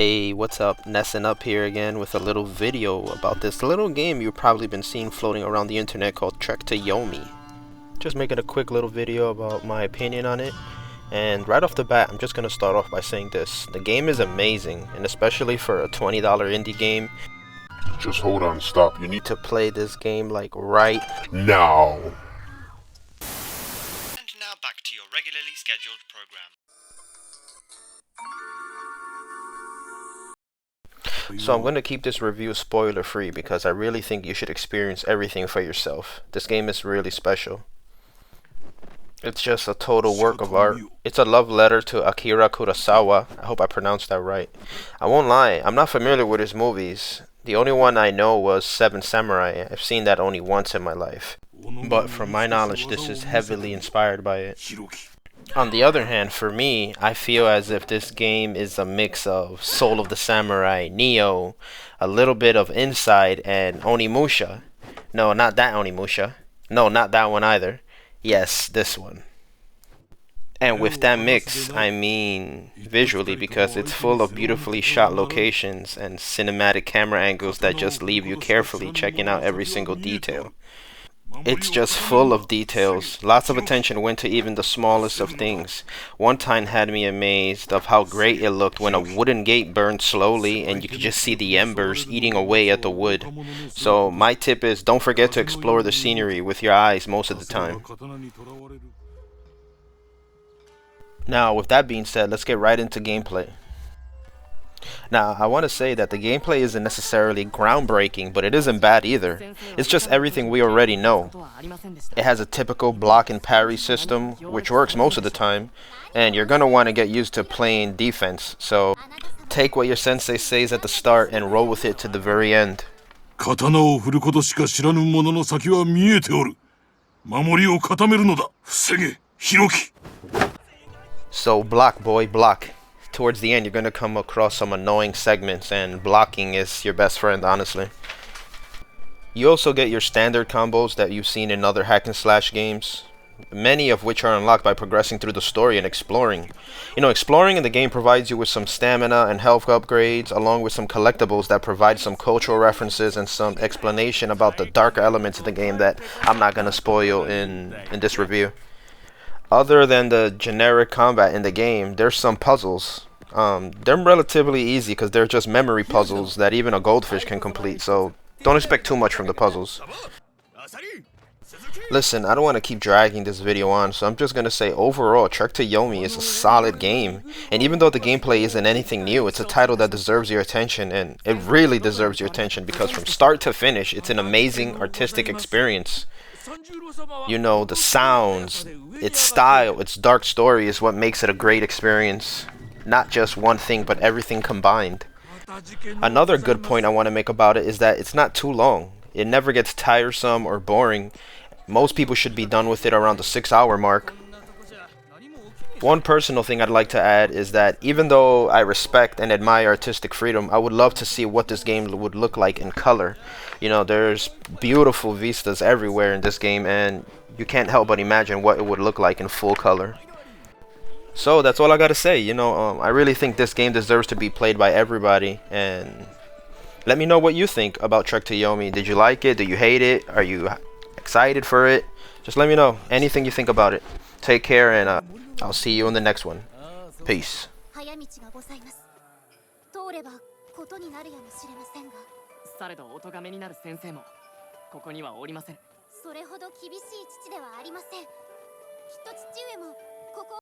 Hey, what's up? NES&Up here again with a little video about this little game you've probably been seeing floating around the internet called To Yomi. Just making a quick little video about my opinion on it. And right off the bat, I'm just going to start off by saying this. The game is amazing, and especially for a $20 indie game. Just hold on, stop. You need to play this game like right now. And now back to your regularly scheduled program. So I'm going to keep this review spoiler free because I really think you should experience everything for yourself. This game is really special. It's just a total work of art. It's a love letter to Akira Kurosawa. I hope I pronounced that right. I won't lie, I'm not familiar with his movies. The only one I know was Seven Samurai. I've seen that only once in my life. But from my knowledge, this is heavily inspired by it. On the other hand, for me, I feel as if this game is a mix of Soul of the Samurai, Neo, a little bit of Inside, and Onimusha. No, not that Onimusha. No, not that one either. Yes, this one. And with that mix, I mean visually, because it's full of beautifully shot locations and cinematic camera angles that just leave you carefully checking out every single detail. It's just full of details. Lots of attention went to even the smallest of things. One time had me amazed of how great it looked when a wooden gate burned slowly and you could just see the embers eating away at the wood. So my tip is don't forget to explore the scenery with your eyes most of the time. Now, with that being said, let's get right into gameplay. Now, I want to say that the gameplay isn't necessarily groundbreaking, but it isn't bad either. It's just everything we already know. It has a typical block and parry system, which works most of the time, and you're going to want to get used to playing defense, so take what your sensei says at the start and roll with it to the very end. So block, boy, block. Towards the end, you're going to come across some annoying segments, and blocking is your best friend, honestly. You also get your standard combos that you've seen in other hack and slash games, many of which are unlocked by progressing through the story and exploring. Exploring in the game provides you with some stamina and health upgrades, along with some collectibles that provide some cultural references and some explanation about the darker elements of the game that I'm not going to spoil in this review. Other than the generic combat in the game, there's some puzzles. They're relatively easy because they're just memory puzzles that even a goldfish can complete, so don't expect too much from the puzzles. Listen, I don't want to keep dragging this video on, so I'm just going to say overall, To Yomi is a solid game. And even though the gameplay isn't anything new, it's a title that deserves your attention, and it really deserves your attention because from start to finish, it's an amazing artistic experience. The sounds, its style, its dark story is what makes it a great experience. Not just one thing, but everything combined. Another good point I want to make about it is that it's not too long. It never gets tiresome or boring. Most people should be done with it around the 6-hour mark. One personal thing I'd like to add is that even though I respect and admire artistic freedom, I would love to see what this game would look like in color. There's beautiful vistas everywhere in this game, and you can't help but imagine what it would look like in full color. So that's all I gotta say. I really think this game deserves to be played by everybody, and let me know what you think about To Yomi. Did you like it? Do you hate it? Are you excited for it? Just let me know anything you think about it. Take care, and I'll see you in the next one. Peace. されどお咎めになる先生もここにはおりません。それほど厳しい父ではありません。